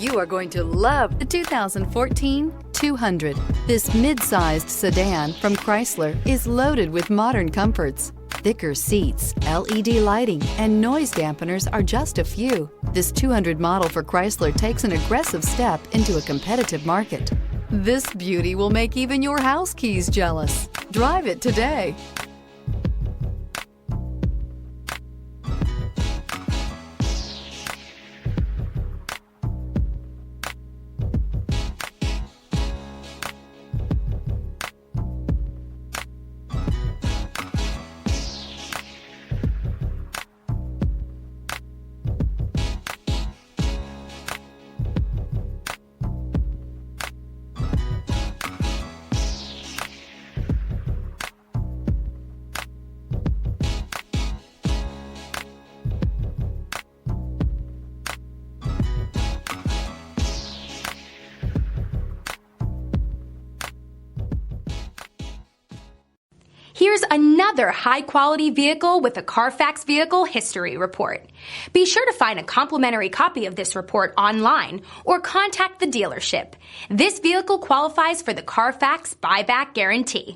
You are going to love the 2014 200. This mid-sized sedan from Chrysler is loaded with modern comforts. Thicker seats, LED lighting, and noise dampeners are just a few. This 200 model for Chrysler takes an aggressive step into a competitive market. This beauty will make even your house keys jealous. Drive it today. Here's another high-quality vehicle with a Carfax Vehicle History Report. Be sure to find a complimentary copy of this report online or contact the dealership. This vehicle qualifies for the Carfax Buyback Guarantee.